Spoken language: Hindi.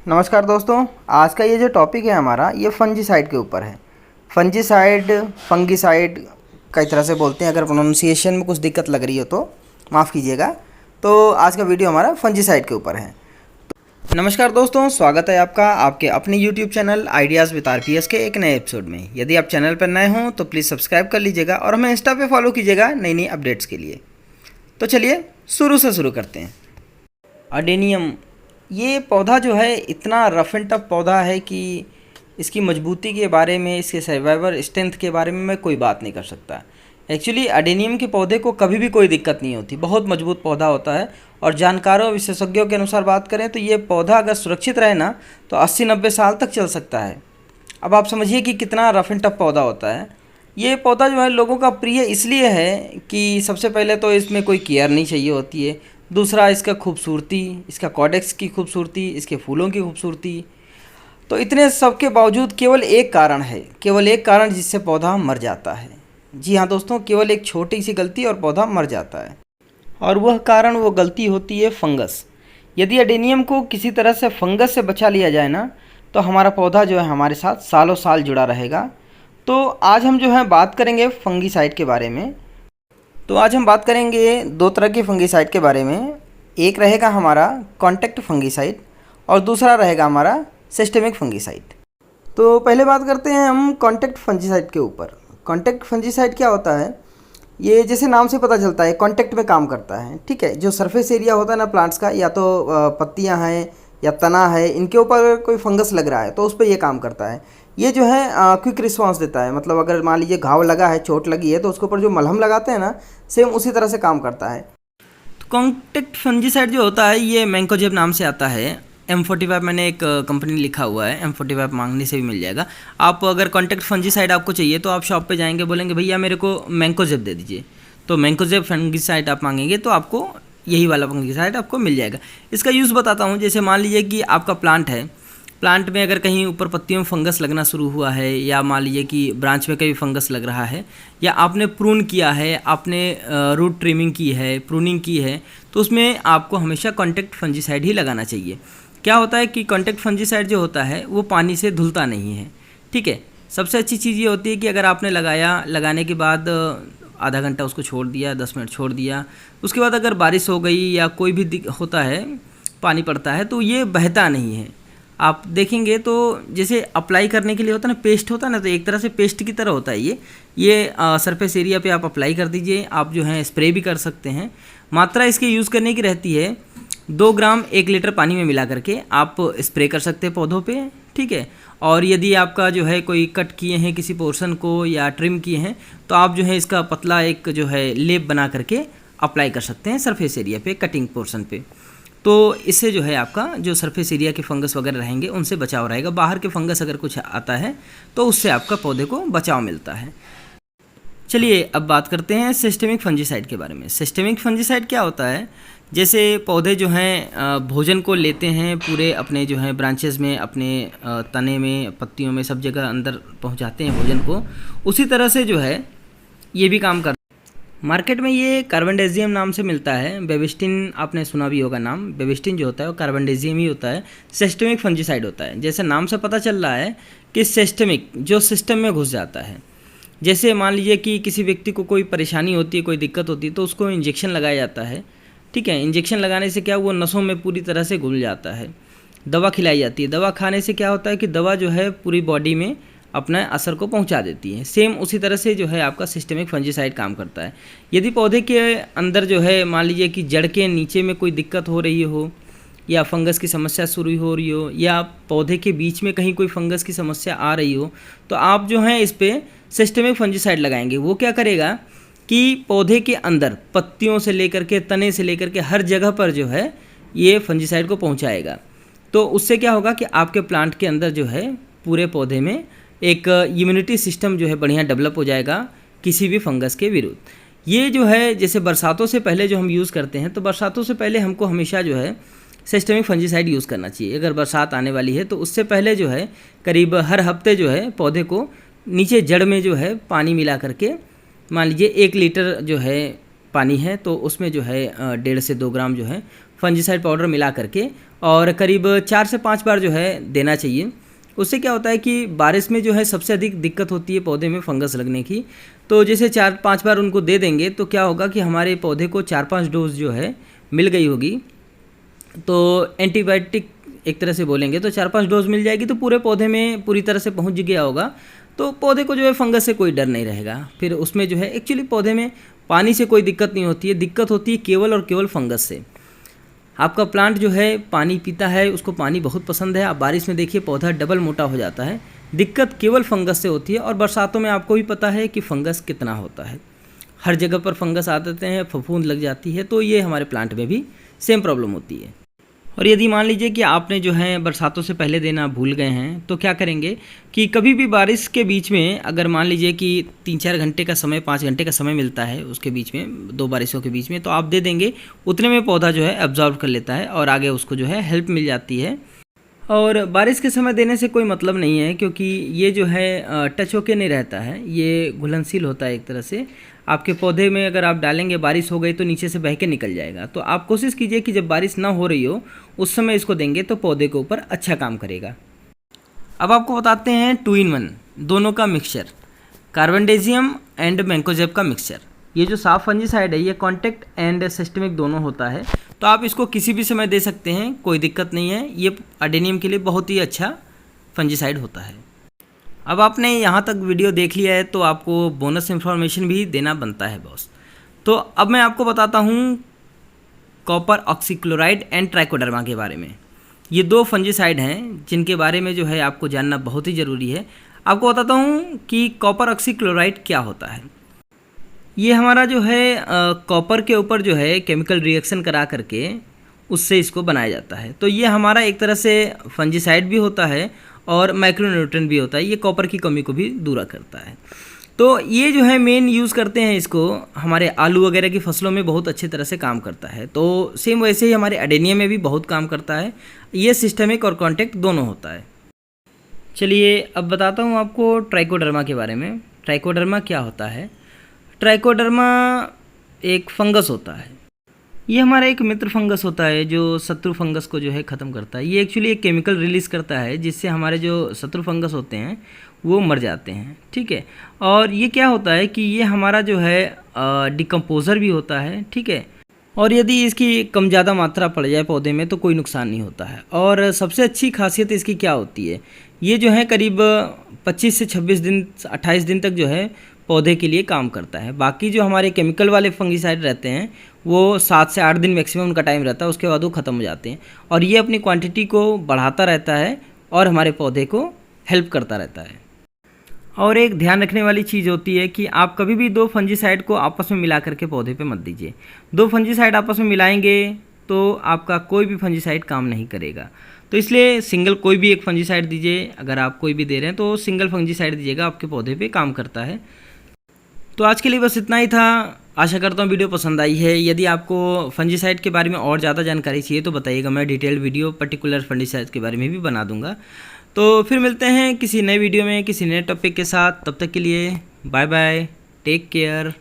नमस्कार दोस्तों। आज का ये जो टॉपिक है हमारा ये फंजीसाइड के ऊपर है। फंजीसाइड फंगीसाइड कई तरह से बोलते हैं, अगर प्रोनाउंसिएशन में कुछ दिक्कत लग रही हो तो माफ़ कीजिएगा। तो आज का वीडियो हमारा फंजीसाइड के ऊपर है। नमस्कार दोस्तों, स्वागत है आपका आपके अपने YouTube channel ideas with RPS के एक नए एपिसोड में। यदि आप चैनल पर नए हों तो प्लीज़ सब्सक्राइब कर लीजिएगा और हमें इंस्टा पे फॉलो कीजिएगा नई नई अपडेट्स के लिए। तो चलिए शुरू करते हैं। अडेनियम, ये पौधा जो है इतना रफ एंड टफ पौधा है कि इसकी मजबूती के बारे में, इसके सर्वाइवर स्ट्रेंथ के बारे में मैं कोई बात नहीं कर सकता। एक्चुअली अडेनियम के पौधे को कभी भी कोई दिक्कत नहीं होती, बहुत मजबूत पौधा होता है। और जानकारों और विशेषज्ञों के अनुसार बात करें तो ये पौधा अगर सुरक्षित रहे ना तो 80-90 साल तक चल सकता है। अब आप समझिए कि कितना रफ एंड टफ पौधा होता है। ये पौधा जो है लोगों का प्रिय इसलिए है कि सबसे पहले तो इसमें कोई केयर नहीं चाहिए होती है, दूसरा इसका खूबसूरती, इसका कॉडेक्स की खूबसूरती, इसके फूलों की खूबसूरती। तो इतने सब के बावजूद केवल एक कारण जिससे पौधा मर जाता है। जी हाँ दोस्तों, केवल एक छोटी सी गलती और पौधा मर जाता है, और वो गलती होती है फंगस। यदि अडेनियम को किसी तरह से फंगस से बचा लिया जाए ना तो हमारा पौधा जो है हमारे साथ सालों साल जुड़ा रहेगा। तो आज हम जो है बात करेंगे फंगीसाइड के बारे में। तो आज हम बात करेंगे दो तरह के फंगीसाइड के बारे में। एक रहेगा हमारा कॉन्टैक्ट फंगीसाइड और दूसरा रहेगा हमारा सिस्टेमिक फंगीसाइड। तो पहले बात करते हैं हम कॉन्टैक्ट फंगीसाइड के ऊपर। कॉन्टैक्ट फंगीसाइड क्या होता है? ये जैसे नाम से पता चलता है कॉन्टैक्ट में काम करता है, ठीक है। जो सरफेस एरिया होता है ना प्लांट्स का, या तो पत्तियां हैं या तना है, इनके ऊपर कोई फंगस लग रहा है तो उस पर ये काम करता है। ये जो है क्विक रिस्पांस देता है, मतलब अगर मान लीजिए घाव लगा है, चोट लगी है तो उसके ऊपर जो मलहम लगाते हैं ना, सेम उसी तरह से काम करता है। तो कॉन्टैक्ट फंजीसाइड जो होता है ये मैंकोजेब नाम से आता है। M45 मैंने एक कंपनी लिखा हुआ है, M45 मांगने से भी मिल जाएगा। आप अगर कॉन्टैक्ट फंजीसाइड आपको चाहिए तो आप शॉप पे जाएंगे, बोलेंगे भैया मेरे को मैंकोजेब दे दीजिए, तो मैंकोजेब फंजीसाइड आप मांगेंगे तो आपको यही वाला फंजीसाइड आपको मिल जाएगा। इसका यूज़ बताता हूँ। जैसे मान लीजिए कि आपका प्लांट है, प्लांट में अगर कहीं ऊपर पत्तियों में फंगस लगना शुरू हुआ है, या मान लीजिए कि ब्रांच में कहीं फंगस लग रहा है, या आपने प्रून किया है, आपने रूट ट्रिमिंग की है, प्रूनिंग की है, तो उसमें आपको हमेशा कॉन्टैक्ट फंजीसाइड ही लगाना चाहिए। क्या होता है कि कॉन्टैक्ट फंजीसाइड जो होता है वो पानी से धुलता नहीं है, ठीक है। सबसे अच्छी चीज़ ये होती है कि अगर आपने लगाने के बाद आधा घंटा उसको छोड़ दिया, 10 मिनट छोड़ दिया, उसके बाद अगर बारिश हो गई या कोई भी होता है, पानी पड़ता है, तो ये बहता नहीं है। आप देखेंगे तो जैसे अप्लाई करने के लिए होता है ना, पेस्ट होता है ना, तो एक तरह से पेस्ट की तरह होता है ये सरफेस एरिया पे आप अप्लाई कर दीजिए। आप जो है स्प्रे भी कर सकते हैं। मात्रा इसके यूज़ करने की रहती है 2 ग्राम 1 लीटर पानी में मिला करके आप स्प्रे कर सकते हैं पौधों पे, ठीक है। और यदि आपका जो है कोई कट किए हैं किसी पोर्शन को या ट्रिम किए हैं तो आप जो है इसका पतला एक जो है लेप बना करके अप्लाई कर सकते हैं सरफेस एरिया पे, कटिंग पोर्शन पे। तो इससे जो है आपका जो सरफेस एरिया के फंगस वगैरह रहेंगे उनसे बचाव रहेगा। बाहर के फंगस अगर कुछ आता है तो उससे आपका पौधे को बचाव मिलता है। चलिए अब बात करते हैं सिस्टेमिक फंजीसाइड के बारे में। सिस्टेमिक फंजीसाइड क्या होता है? जैसे पौधे जो हैं भोजन को लेते हैं पूरे अपने जो है ब्रांचेस में, अपने तने में, पत्तियों में, सब जगह अंदर पहुंचाते हैं भोजन को, उसी तरह से जो है ये भी काम करता है। मार्केट में ये कार्बेंडेजियम नाम से मिलता है। बेबिस्टिन आपने सुना भी होगा नाम। बेबिस्टिन जो होता है वो कार्बेंडेजियम ही होता है, सिस्टेमिक फंजीसाइड होता है। जैसे नाम से पता चल रहा है कि सिस्टेमिक, जो सिस्टम में घुस जाता है। जैसे मान लीजिए कि किसी व्यक्ति को कोई परेशानी होती है, कोई दिक्कत होती है, तो उसको इंजेक्शन लगाया जाता है, ठीक है। इंजेक्शन लगाने से क्या, वो नसों में पूरी तरह से घुल जाता है। दवा खिलाई जाती है, दवा खाने से क्या होता है कि दवा जो है पूरी बॉडी में अपना असर को पहुंचा देती है। सेम उसी तरह से जो है आपका सिस्टेमिक फंजीसाइड काम करता है। यदि पौधे के अंदर जो है मान लीजिए कि जड़ के नीचे में कोई दिक्कत हो रही हो, या फंगस की समस्या शुरू हो रही हो, या पौधे के बीच में कहीं कोई फंगस की समस्या आ रही हो, तो आप जो है इस पर सिस्टेमिक फंजीसाइड लगाएंगे। वो क्या करेगा कि पौधे के अंदर पत्तियों से लेकर के, तने से लेकर के हर जगह पर जो है ये फंजीसाइड को पहुंचाएगा। तो उससे क्या होगा कि आपके प्लांट के अंदर जो है पूरे पौधे में एक इम्यूनिटी सिस्टम जो है बढ़िया डेवलप हो जाएगा किसी भी फंगस के विरुद्ध। ये जो है जैसे बरसातों से पहले जो हम यूज़ करते हैं, तो बरसातों से पहले हमको हमेशा जो है सिस्टेमिक फंजीसाइड यूज़ करना चाहिए। अगर बरसात आने वाली है तो उससे पहले जो है करीब हर हफ्ते जो है पौधे को नीचे जड़ में जो है पानी मिला करके, मान लीजिए 1 लीटर जो है पानी है तो उसमें जो है 1.5 से 2 ग्राम जो है फंजीसाइड पाउडर मिला करके और करीब 4 से 5 बार जो है देना चाहिए। उससे क्या होता है कि बारिश में जो है सबसे अधिक दिक्कत होती है पौधे में फंगस लगने की। तो जैसे 4-5 बार उनको दे देंगे तो क्या होगा कि हमारे पौधे को 4-5 डोज जो है मिल गई होगी। तो एंटीबायोटिक एक तरह से बोलेंगे तो 4-5 डोज मिल जाएगी तो पूरे पौधे में पूरी तरह से पहुंच गया होगा। तो पौधे को जो है फंगस से कोई डर नहीं रहेगा। फिर उसमें जो है एक्चुअली पौधे में पानी से कोई दिक्कत नहीं होती है, दिक्कत होती है केवल और केवल फंगस से। आपका प्लांट जो है पानी पीता है, उसको पानी बहुत पसंद है। आप बारिश में देखिए पौधा डबल मोटा हो जाता है। दिक्कत केवल फंगस से होती है। और बरसातों में आपको भी पता है कि फंगस कितना होता है, हर जगह पर फंगस आ जाते हैं, फफूंद लग जाती है। तो ये हमारे प्लांट में भी सेम प्रॉब्लम होती है। और यदि मान लीजिए कि आपने जो है बरसातों से पहले देना भूल गए हैं तो क्या करेंगे कि कभी भी बारिश के बीच में अगर मान लीजिए कि 3-4 घंटे का समय, 5 घंटे का समय मिलता है उसके बीच में, 2 बारिशों के बीच में, तो आप दे देंगे। उतने में पौधा जो है एब्जॉर्व कर लेता है और आगे उसको जो है हेल्प मिल जाती है। और बारिश के समय देने से कोई मतलब नहीं है क्योंकि ये जो है टच होके नहीं रहता है, ये घुलनशील होता है एक तरह से। आपके पौधे में अगर आप डालेंगे, बारिश हो गई तो नीचे से बह के निकल जाएगा। तो आप कोशिश कीजिए कि जब बारिश ना हो रही हो उस समय इसको देंगे तो पौधे के ऊपर अच्छा काम करेगा। अब आपको बताते हैं 2 in 1 दोनों का मिक्सचर, कार्बेंडेजियम एंड मैंकोजेब का मिक्सचर। ये जो साफ फंजीसाइड है ये कॉन्टैक्ट एंड सिस्टमिक दोनों होता है। तो आप इसको किसी भी समय दे सकते हैं, कोई दिक्कत नहीं है। ये अडेनियम के लिए बहुत ही अच्छा फंजीसाइड होता है। अब आपने यहाँ तक वीडियो देख लिया है तो आपको बोनस इन्फॉर्मेशन भी देना बनता है बॉस। तो अब मैं आपको बताता हूँ कॉपर ऑक्सीक्लोराइड एंड ट्राइकोडर्मा के बारे में। ये 2 फंजीसाइड हैं जिनके बारे में जो है आपको जानना बहुत ही ज़रूरी है। आपको बताता हूँ कि कॉपर ऑक्सीक्लोराइड क्या होता है। ये हमारा जो है कॉपर के ऊपर जो है केमिकल रिएक्शन करा करके उससे इसको बनाया जाता है। तो ये हमारा एक तरह से फंजीसाइड भी होता है और माइक्रोन्यूट्रिएंट भी होता है। ये कॉपर की कमी को भी दूर करता है। तो ये जो है मेन यूज़ करते हैं इसको हमारे आलू वगैरह की फसलों में, बहुत अच्छी तरह से काम करता है। तो सेम वैसे ही हमारे अडेनियम में भी बहुत काम करता है। ये सिस्टमिक और कॉन्टैक्ट दोनों होता है। चलिए अब बताता हूँ आपको ट्राइकोडर्मा के बारे में। ट्राइकोडर्मा क्या होता है? ट्राइकोडर्मा एक फंगस होता है। ये हमारा एक मित्र फंगस होता है जो शत्रु फंगस को जो है ख़त्म करता है। ये एक्चुअली एक केमिकल रिलीज़ करता है जिससे हमारे जो शत्रु फंगस होते हैं वो मर जाते हैं, ठीक है। और ये क्या होता है कि ये हमारा जो है डिकम्पोज़र भी होता है, ठीक है। और यदि इसकी कम ज़्यादा मात्रा पड़ जाए पौधे में तो कोई नुकसान नहीं होता है। और सबसे अच्छी खासियत इसकी क्या होती है, ये जो है करीब 25 से 26 दिन 28 दिन तक जो है पौधे के लिए काम करता है। बाकी जो हमारे केमिकल वाले फंगीसाइड रहते हैं वो 7 से 8 दिन मैक्सिमम उनका टाइम रहता है, उसके बाद वो ख़त्म हो जाते हैं। और ये अपनी क्वांटिटी को बढ़ाता रहता है और हमारे पौधे को हेल्प करता रहता है। और एक ध्यान रखने वाली चीज़ होती है कि आप कभी भी 2 फंजीसाइड को आपस में मिला करके पौधे पे मत दीजिए। 2 फंजीसाइड आपस में मिलाएंगे तो आपका कोई भी फंजीसाइड काम नहीं करेगा। तो इसलिए सिंगल कोई भी एक फंजीसाइड दीजिए। अगर आप कोई भी दे रहे हैं तो सिंगल फंजीसाइड दीजिएगा, आपके पौधे पे काम करता है। तो आज के लिए बस इतना ही था। आशा करता हूँ वीडियो पसंद आई है। यदि आपको फंजीसाइड के बारे में और ज़्यादा जानकारी चाहिए तो बताइएगा, मैं डिटेल्ड वीडियो पर्टिकुलर फंजीसाइड के बारे में भी बना दूंगा। तो फिर मिलते हैं किसी नए वीडियो में किसी नए टॉपिक के साथ। तब तक के लिए बाय बाय, टेक केयर।